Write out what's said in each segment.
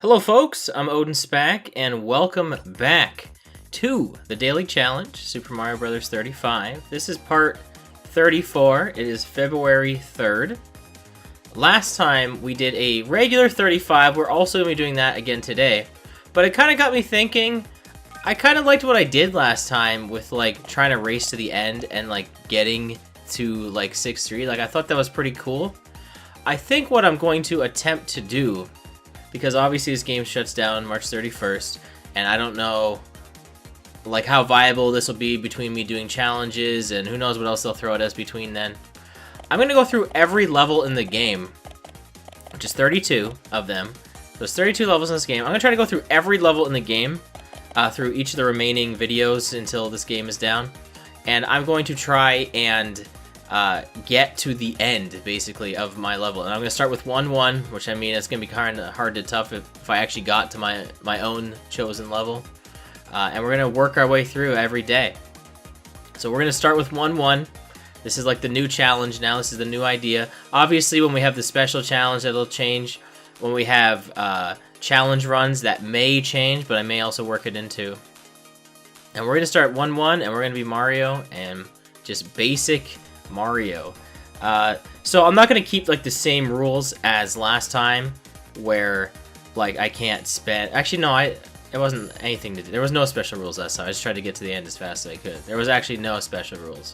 Hello folks, I'm OdinSpack, and welcome back to the Daily Challenge, Super Mario Bros. 35. This is part 34, it is February 3rd. Last time we did a regular 35, we're also going to be doing that again today. But it kind of got me thinking, I kind of liked what I did last time with like trying to race to the end and like getting to like 6-3, like I thought that was pretty cool. I think what I'm going to attempt to do, because obviously this game shuts down March 31st, and I don't know like how viable this will be between me doing challenges, and who knows what else they'll throw at us between then. I'm going to go through every level in the game, which is 32 of them. So there's 32 levels in this game. I'm going to try to go through every level in the game, through each of the remaining videos until this game is down. And I'm going to try and get to the end, basically, of my level. And I'm going to start with 1-1, which I mean, it's going to be kind of hard to tough if I actually got to my own chosen level. And we're going to work our way through every day. So we're going to start with 1-1. This is like the new challenge now. This is the new idea. Obviously, when we have the special challenge, that'll change. When we have challenge runs, that may change, but I may also work it into. And we're going to start 1-1, and we're going to be Mario, and just basic Mario. So I'm not going to keep like the same rules as last time, where like I can't spend... Actually, no, it wasn't anything to do. There was no special rules last time. I just tried to get to the end as fast as I could. There was actually no special rules.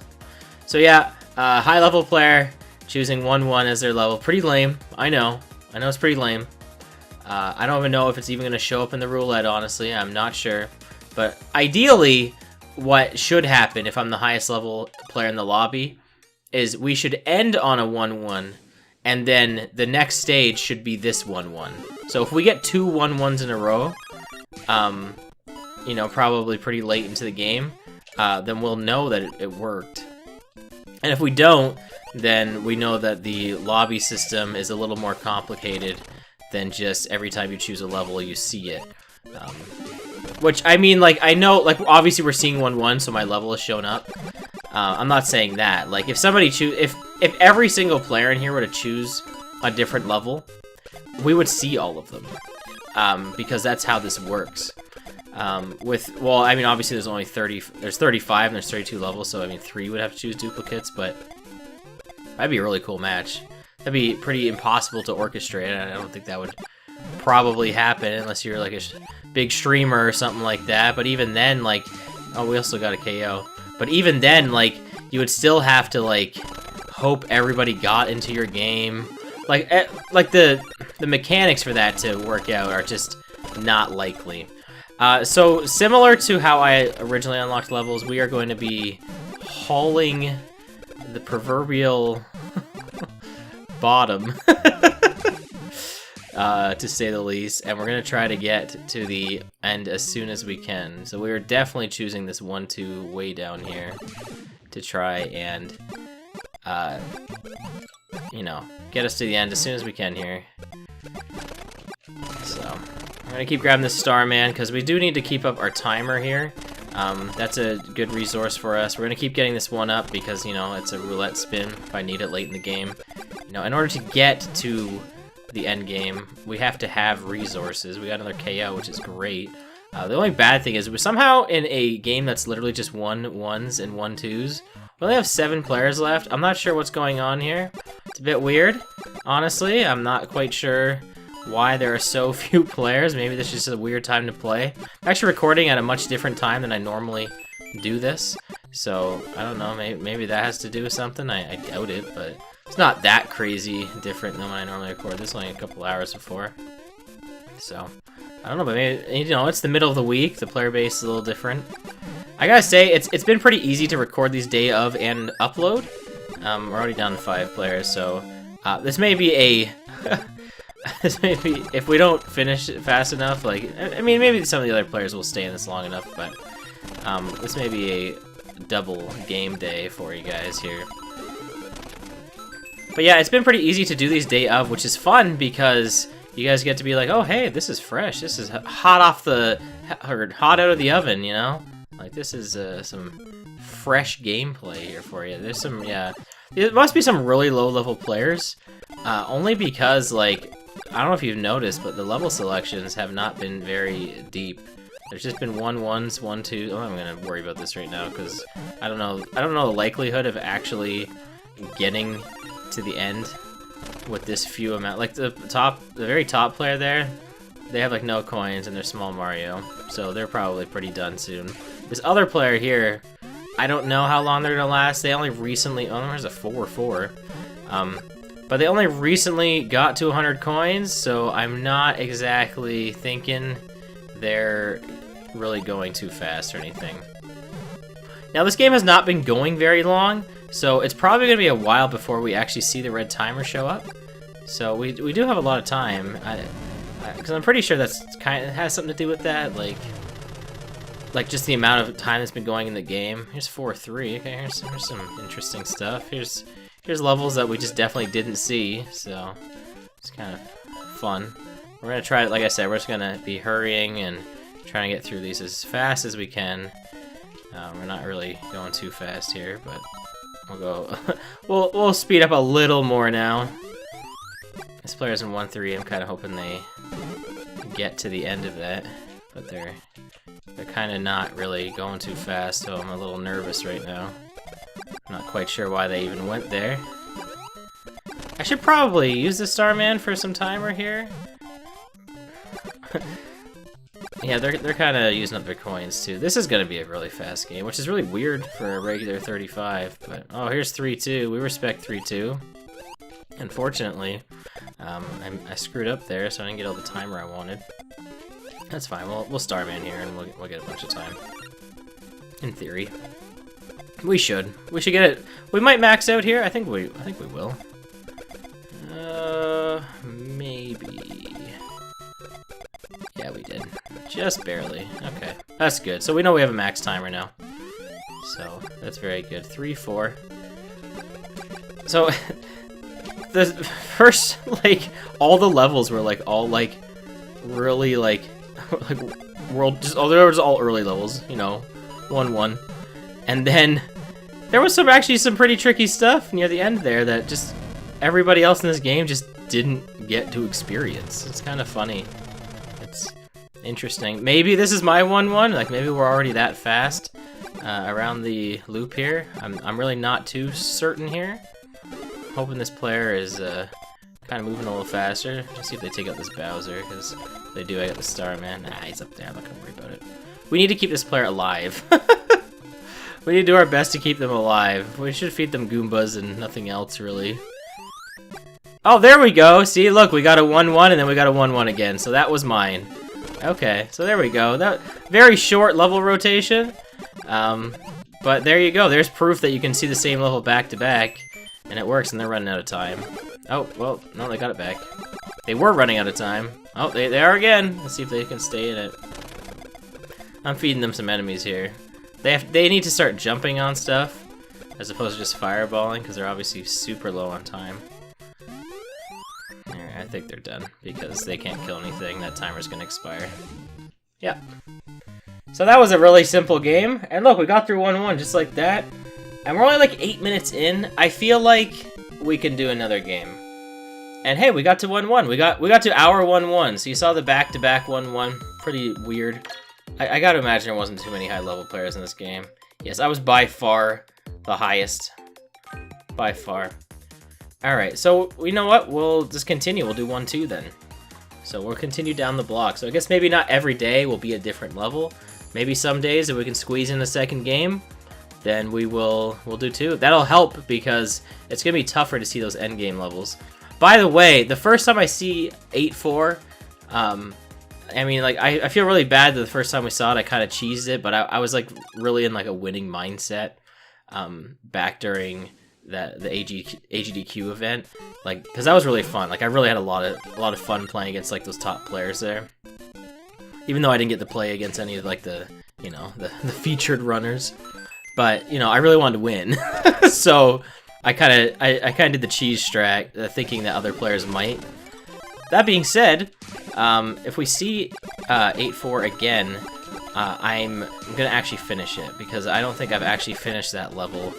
So yeah, high level player choosing 1-1 as their level. Pretty lame. I know it's pretty lame. I don't even know if it's even going to show up in the roulette, honestly. I'm not sure. But ideally, what should happen if I'm the highest level player in the lobby is we should end on a 1-1, and then the next stage should be this 1-1. So if we get two 1-1s in a row, you know, probably pretty late into the game, then we'll know that it worked. And if we don't, then we know that the lobby system is a little more complicated than just every time you choose a level, you see it. Which, I mean, like, I know, like, obviously we're seeing 1-1, so my level has shown up. I'm not saying that. Like, if somebody if every single player in here were to choose a different level, we would see all of them. Because that's how this works. Well, I mean, obviously there's only 35 and there's 32 levels, so I mean 3 would have to choose duplicates, but that'd be a really cool match. That'd be pretty impossible to orchestrate, and I don't think that would probably happen unless you're like a big streamer or something like that. But even then, like, oh, we also got a KO. But even then, like, you would still have to like hope everybody got into your game. Like the mechanics for that to work out are just not likely. So similar to how I originally unlocked levels, we are going to be hauling the proverbial bottom, to say the least, and we're going to try to get to the end as soon as we can. So we are definitely choosing this 1-2 way down here to try and, you know, get us to the end as soon as we can here. So I'm going to keep grabbing this star, man, because we do need to keep up our timer here. That's a good resource for us. We're going to keep getting this one up because, you know, it's a roulette spin if I need it late in the game. You know, in order to get to the end game, we have to have resources. We got another KO, which is great. The only bad thing is we're somehow in a game that's literally just 1-1s and 1-2s. We only have 7 players left. I'm not sure what's going on here. It's a bit weird, honestly. I'm not quite sure why there are so few players. Maybe this is just a weird time to play. I'm actually recording at a much different time than I normally do this, so I don't know, maybe that has to do with something. I doubt it, but it's not that crazy different than when I normally record. This is only a couple hours before, so I don't know, but maybe, you know, it's the middle of the week. The player base is a little different. I gotta say, it's been pretty easy to record these day of and upload. We're already down to 5 players, so this may be a this may be, if we don't finish it fast enough, like, I mean, maybe some of the other players will stay in this long enough, but this may be a double game day for you guys here. But yeah, it's been pretty easy to do these day of, which is fun because you guys get to be like, oh, hey, this is fresh. This is hot out of the oven, you know? Like, this is some fresh gameplay here for you. There's some, yeah, there must be some really low-level players, only because, like, I don't know if you've noticed, but the level selections have not been very deep. There's just been 1-1s, 1-2. Oh, I'm gonna worry about this right now because I don't know the likelihood of actually getting to the end with this few amount. Like the very top player there, they have like no coins and they're small Mario, so they're probably pretty done soon. This other player here, I don't know how long they're gonna last. They only recently, oh, there's a 4-4. But they only recently got to 100 coins, so I'm not exactly thinking they're really going too fast or anything. Now, this game has not been going very long, so it's probably going to be a while before we actually see the red timer show up. So we do have a lot of time, because I'm pretty sure that's kind of has something to do with that, like just the amount of time that's been going in the game. Here's 4-3. Okay, here's some interesting stuff. Here's levels that we just definitely didn't see, so it's kind of fun. We're gonna try it, like I said, we're just gonna be hurrying and trying to get through these as fast as we can. We're not really going too fast here, but we'll go. we'll speed up a little more now. This player's in 1-3. I'm kind of hoping they get to the end of that, but they're kind of not really going too fast, so I'm a little nervous right now. Not quite sure why they even went there. I should probably use the Starman for some timer here. Yeah, they're kind of using up their coins too. This is going to be a really fast game, which is really weird for a regular 35. But oh, here's 3-2. We respect 3-2. Unfortunately, I screwed up there, so I didn't get all the timer I wanted. That's fine. We'll Starman here, and we'll get a bunch of time. In theory. We should get it. We might max out here. I think we will. Maybe. Yeah, we did. Just barely. Okay, that's good. So we know we have a max timer now. So that's very good. 3-4. So the first, like, all the levels were like all like really like world. Just oh, there was all early levels. You know, 1-1. And then there was actually some pretty tricky stuff near the end there that just everybody else in this game just didn't get to experience. It's kind of funny. It's interesting. Maybe this is my 1-1. Like maybe we're already that fast around the loop here. I'm really not too certain here. Hoping this player is kind of moving a little faster. Let's see if they take out this Bowser, because if they do, I got the Starman. Nah, he's up there. I'm not gonna worry about it. We need to keep this player alive. We need to do our best to keep them alive. We should feed them Goombas and nothing else, really. Oh, there we go! See, look, we got a 1-1 and then we got a 1-1 again, so that was mine. Okay, so there we go. That very short level rotation. But there you go. There's proof that you can see the same level back to back, and it works, and they're running out of time. Oh, well, no, they got it back. They were running out of time. Oh, they are again. Let's see if they can stay in it. I'm feeding them some enemies here. They need to start jumping on stuff as opposed to just fireballing, because they're obviously super low on time. Alright, I think they're done because they can't kill anything. That timer's gonna expire. Yep. So that was a really simple game, and look, we got through 1-1 just like that. And we're only like 8 minutes in. I feel like we can do another game. And hey, we got to 1-1. We got to our 1-1. So you saw the back-to-back 1-1. Pretty weird. I gotta imagine there wasn't too many high-level players in this game. Yes, I was by far the highest. By far. Alright, so you know what? We'll just continue. We'll do 1-2 then. So we'll continue down the block. So I guess maybe not every day will be a different level. Maybe some days if we can squeeze in a second game, then we'll do 2. That'll help because it's gonna be tougher to see those end game levels. By the way, the first time I see 8-4, I mean, like, I feel really bad that the first time we saw it, I kind of cheesed it, but I was, like, really in, like, a winning mindset back during the AGDQ event, like, because that was really fun. Like, I really had a lot of fun playing against, like, those top players there. Even though I didn't get to play against any of, like, the featured runners. But, you know, I really wanted to win. So, I kind of did the cheese strat, thinking that other players might. That being said, if we see 8-4 again, I'm gonna actually finish it, because I don't think I've actually finished that level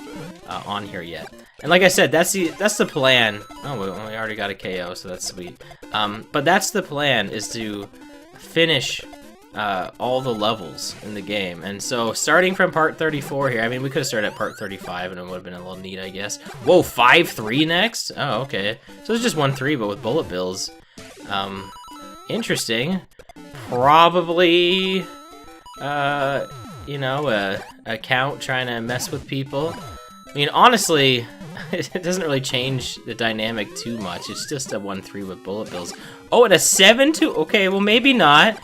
on here yet. And like I said, that's the plan. Oh, we already got a KO, so that's sweet. But that's the plan, is to finish all the levels in the game. And so starting from part 34 here, I mean, we could have started at part 35 and it would have been a little neat, I guess. Whoa, 5-3 next? Oh, okay. So it's just 1-3, but with bullet bills. Interesting. Probably, you know, a account trying to mess with people. I mean, honestly, it doesn't really change the dynamic too much. It's just a 1-3 with bullet bills. Oh, and a 7-2? Okay, well, maybe not.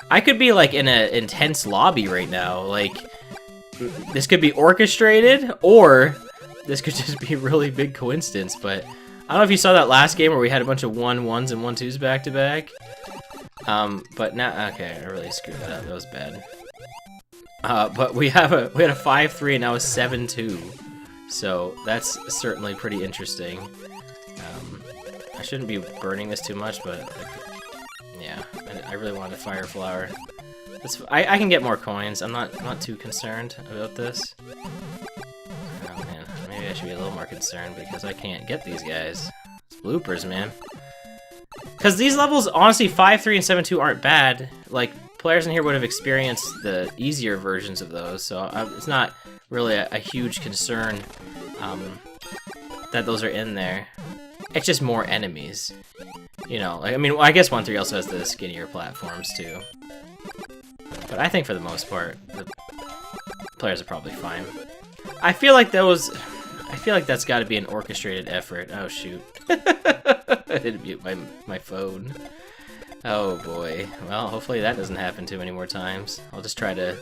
I could be, like, in an intense lobby right now. Like, this could be orchestrated, or this could just be a really big coincidence. But I don't know if you saw that last game where we had a bunch of 1-1s and 1-2s back-to-back. But now, okay, I really screwed that up. That was bad. But we had a 5-3 and now a 7-2. So that's certainly pretty interesting. I shouldn't be burning this too much, but yeah, I really wanted a fire flower. I can get more coins. I'm not too concerned about this. Oh man, maybe I should be a little more concerned because I can't get these guys. It's bloopers, man. Because these levels, honestly, 5-3 and 7-2 aren't bad. Like, players in here would have experienced the easier versions of those, so it's not really a huge concern that those are in there. It's just more enemies. You know, like, I mean, I guess 1-3 also has the skinnier platforms, too. But I think for the most part, the players are probably fine. I feel like that's got to be an orchestrated effort. Oh, shoot. I didn't mute my phone. Oh boy. Well, hopefully that doesn't happen too many more times. I'll just try to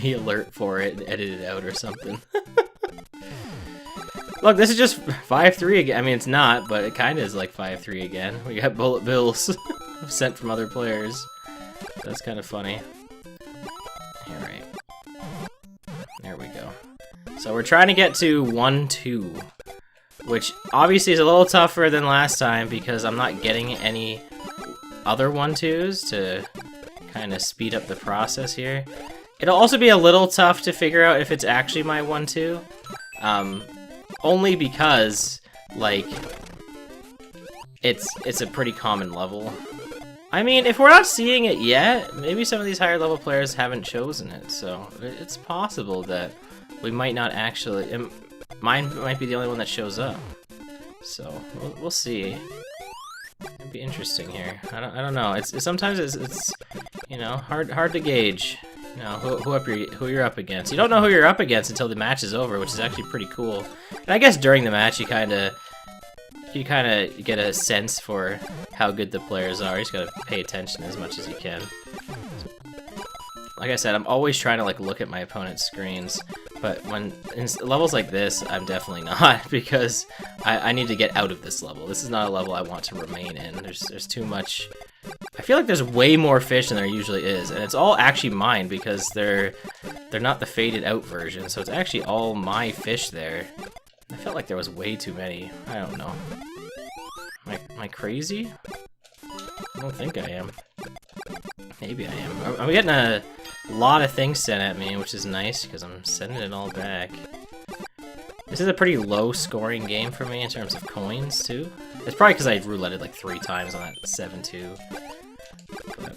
be alert for it and edit it out or something. Look, this is just 5-3 again. I mean, it's not, but it kind of is like 5-3 again. We got bullet bills sent from other players. That's kind of funny. Alright. There we go. So we're trying to get to 1-2. Which obviously is a little tougher than last time because I'm not getting any other 1-2s to kind of speed up the process here. It'll also be a little tough to figure out if it's actually my 1-2. Only because, like, it's a pretty common level. I mean, if we're not seeing it yet, maybe some of these higher level players haven't chosen it, so it's possible that we might not actually... Mine might be the only one that shows up, so we'll see. It'd be interesting here. I don't know. Sometimes it's you know, hard to gauge. You know who you're up against. You don't know who you're up against until the match is over, which is actually pretty cool. And I guess during the match you kind of get a sense for how good the players are. You just gotta pay attention as much as you can. Like I said, I'm always trying to like look at my opponent's screens. But when in levels like this, I'm definitely not, because I need to get out of this level. This is not a level I want to remain in. There's too much... I feel like there's way more fish than there usually is, and it's all actually mine because they're not the faded out version, so it's actually all my fish there. I felt like there was way too many. I don't know. Am I crazy? I don't think I am. Maybe I am. I'm getting a lot of things sent at me, which is nice, because I'm sending it all back. This is a pretty low scoring game for me in terms of coins, too. It's probably because I rouletted like 3 times on that 7-2. But,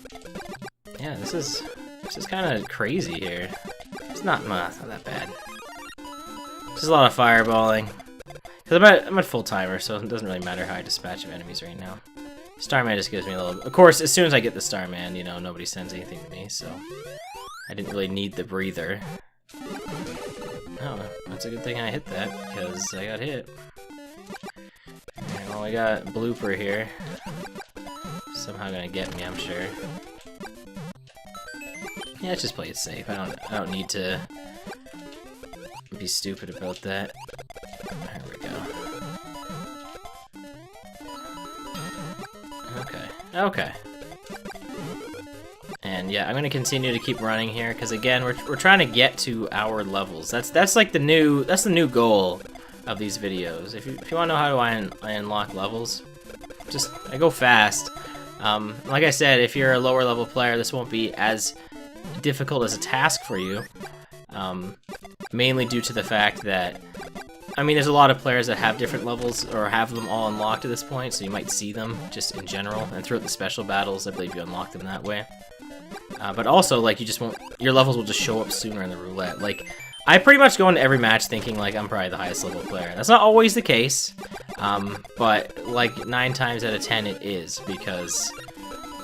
yeah, this is kind of crazy here. It's not that bad. Just a lot of fireballing. Because I'm at full timer, so it doesn't really matter how I dispatch of enemies right now. Starman just gives me a little... Of course, as soon as I get the Starman, you know, nobody sends anything to me, so... I didn't really need the breather. Oh, that's a good thing I hit that, because I got hit. Alright, well, we got Blooper here. Somehow gonna get me, I'm sure. Yeah, let's just play it safe. I don't need to be stupid about that. There we go. Okay. And yeah, I'm gonna continue to keep running here because again, we're trying to get to our levels. That's like the new goal of these videos. If you want to know how I unlock levels, I go fast. Like I said, if you're a lower level player, this won't be as difficult as a task for you. Mainly due to the fact that I mean, there's a lot of players that have different levels or have them all unlocked at this point, so you might see them just in general. And throughout the special battles, I believe you unlock them that way. But also, like, you just won't... Your levels will just show up sooner in the roulette. Like, I pretty much go into every match thinking, like, I'm probably the highest level player. That's not always the case, but, like, 9 times out of 10 it is, because,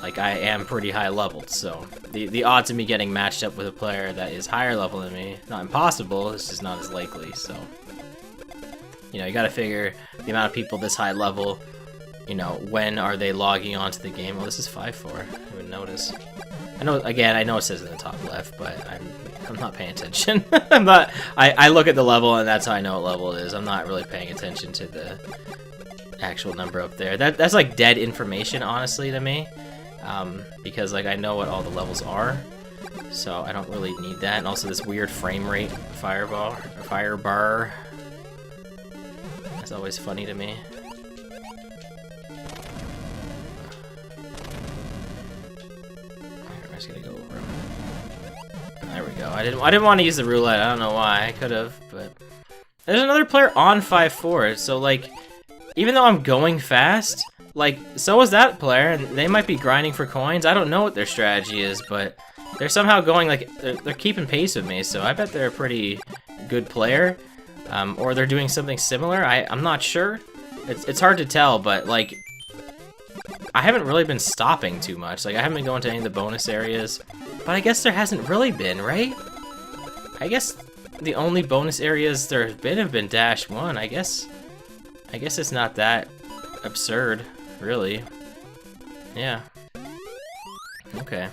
like, I am pretty high leveled, so the odds of me getting matched up with a player that is higher level than me, not impossible, it's just not as likely, so... You know, you gotta figure the amount of people this high level, you know, when are they logging onto the game? Well, this is 5-4, I didn't even notice. I know, again, I know it says in the top left, but I'm not paying attention. I look at the level and that's how I know what level it is. I'm not really paying attention to the actual number up there. That's like dead information, honestly, to me. Because, like, I know what all the levels are, so I don't really need that. And also this weird frame rate fire bar. That's always funny to me. I'm just gonna go over him. There we go. I didn't want to use the roulette. I don't know why. I could have, but there's another player on 5-4. So, like, even though I'm going fast, like, so is that player, and they might be grinding for coins. I don't know what their strategy is, but they're somehow going, like, they're keeping pace with me. So I bet they're a pretty good player, or they're doing something similar. I'm not sure. It's hard to tell, but, like, I haven't really been stopping too much. Like, I haven't been going to any of the bonus areas, but I guess there hasn't really been, right? I guess the only bonus areas there have been Dash 1. I guess it's not that absurd, really. Yeah. Okay.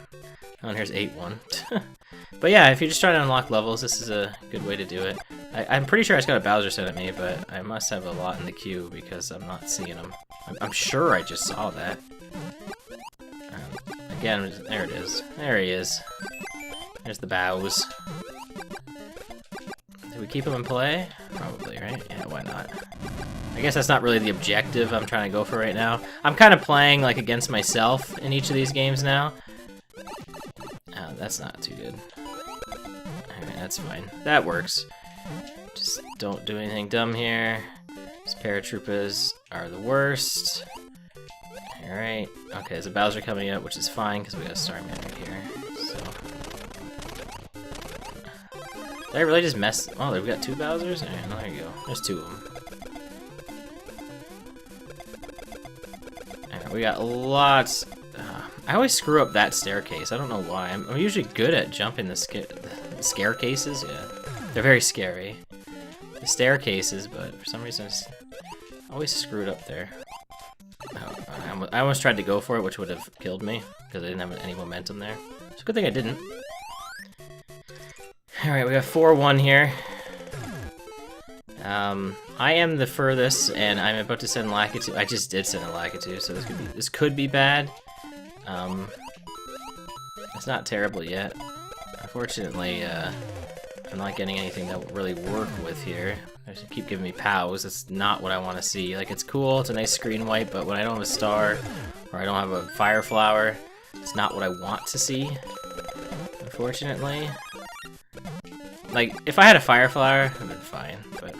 Oh, and here's 8-1. But yeah, if you're just trying to unlock levels, this is a good way to do it. I'm pretty sure I just got a Bowser sent at me, but I must have a lot in the queue because I'm not seeing them. I'm sure I just saw that. Again, there it is. There he is. There's the bows. Do we keep him in play? Probably, right? Yeah, why not? I guess that's not really the objective I'm trying to go for right now. I'm kind of playing, like, against myself in each of these games now. Oh, that's not too good. Alright, that's fine. That works. Just don't do anything dumb here. These paratroopers are the worst. Alright. Okay, there's a Bowser coming up, which is fine, because we got a Starman right here. So... Did I really just mess... Oh, we've got 2 Bowsers? Alright, well, there you go. There's 2 of them. Alright, we got lots... I always screw up that staircase. I don't know why. I'm usually good at jumping the staircases. Yeah, they're very scary. The staircases, but for some reason I always screwed up there. Oh, I almost tried to go for it, which would have killed me because I didn't have any momentum there. It's a good thing I didn't. All right, we got 4-1 here. I am the furthest, and I'm about to send Lakitu. I just did send a Lakitu, so this could be bad. It's not terrible yet. Unfortunately, I'm not getting anything that will really work with here. They keep giving me POWs. That's not what I want to see. Like, it's cool, it's a nice screen wipe, but when I don't have a star, or I don't have a fire flower, it's not what I want to see, unfortunately. Like, if I had a fire flower, it would have been fine, but...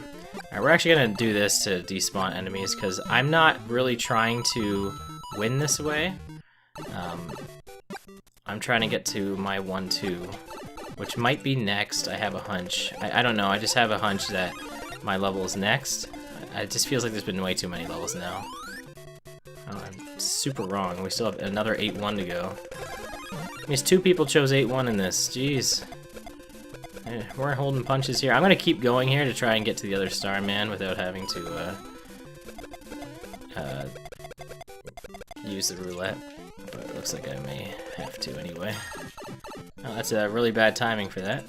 Alright, we're actually gonna do this to despawn enemies, because I'm not really trying to win this way. I'm trying to get to my 1-2, which might be next. I have a hunch. I don't know, I just have a hunch that my level is next. It just feels like there's been way too many levels now. Oh, I'm super wrong. We still have another 8-1 to go. That means 2 people chose 8-1 in this. Jeez. We're holding punches here. I'm gonna keep going here to try and get to the other Starman without having to use the roulette. But it looks like I may have to anyway. Oh, that's really bad timing for that.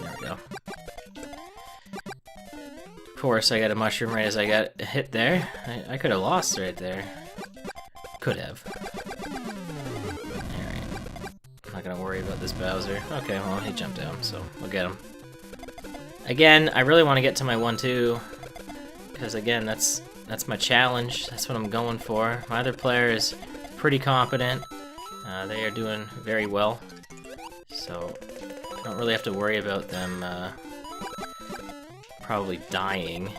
There we go. Of course, I got a mushroom right as I got hit there. I could have lost right there. Could have. Alright. I'm not gonna worry about this Bowser. Okay, well, he jumped down, so we'll get him. Again, I really want to get to my 1-2. Because, again, that's my challenge. That's what I'm going for. My other player is pretty competent. They are doing very well. So, I don't really have to worry about them probably dying.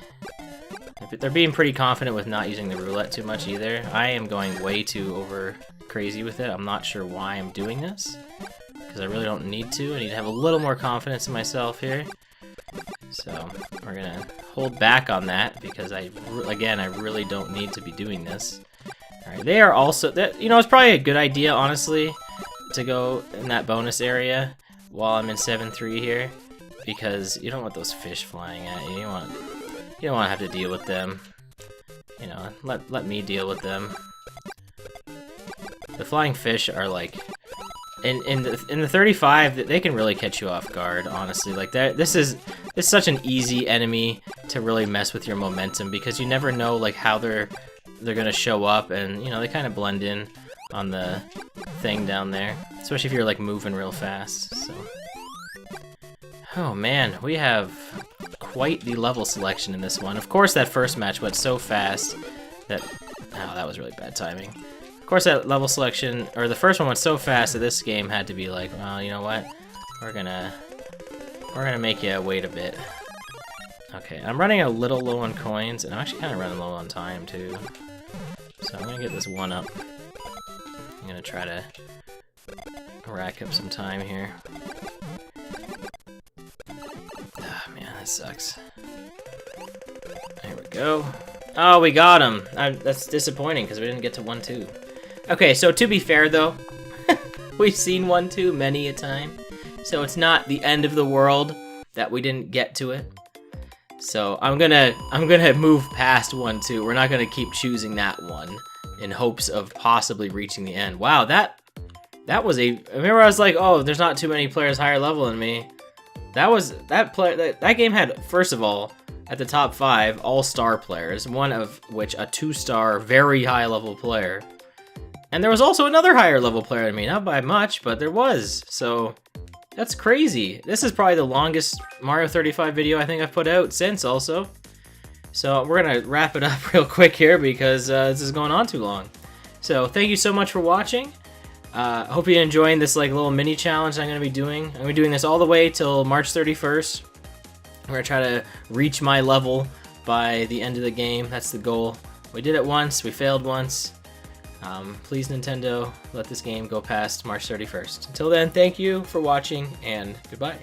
They're being pretty confident with not using the roulette too much either. I am going way too over crazy with it. I'm not sure why I'm doing this, because I really don't need to. I need to have a little more confidence in myself here. So we're gonna hold back on that because again, I really don't need to be doing this. All right, they are also, you know, it's probably a good idea, honestly, to go in that bonus area while I'm in 7-3 here, because you don't want those fish flying at you. You don't want to have to deal with them. You know, let me deal with them. The flying fish are like, in the 35, they can really catch you off guard, honestly. Like this is such an easy enemy to really mess with your momentum, because you never know like how they're gonna show up, and you know, they kind of blend in on the thing down there, especially if you're like moving real fast. So, oh man, we have quite the level selection in this one. Of course, that first match went so fast that, oh, that was really bad timing. Of course, that level selection, or the first one went so fast that this game had to be like, well, you know what? We're gonna make you wait a bit. Okay, I'm running a little low on coins, and I'm actually kind of running low on time too. So I'm gonna get this one up. I'm gonna try to rack up some time here. Ah, man, that sucks. There we go. Oh, we got him. That's disappointing because we didn't get to 1-2. Okay, so to be fair though, we've seen 1-2 many a time, so it's not the end of the world that we didn't get to it. So I'm gonna move past 1-2. We're not gonna keep choosing that one in hopes of possibly reaching the end. Wow, that was I remember I was like, oh, there's not too many players higher level than me. That game had, first of all, at the top 5 all-star players, one of which a 2-star very high level player. And there was also another higher level player than me, not by much, but there was. So that's crazy. This is probably the longest Mario 35 video I think I've put out since also. So we're gonna wrap it up real quick here because this is going on too long. So thank you so much for watching. I hope you're enjoying this like little mini challenge I'm gonna be doing. I'm gonna be doing this all the way till March 31st. I'm gonna try to reach my level by the end of the game. That's the goal. We did it once, we failed once. Please, Nintendo, let this game go past March 31st. Until then, thank you for watching, and goodbye.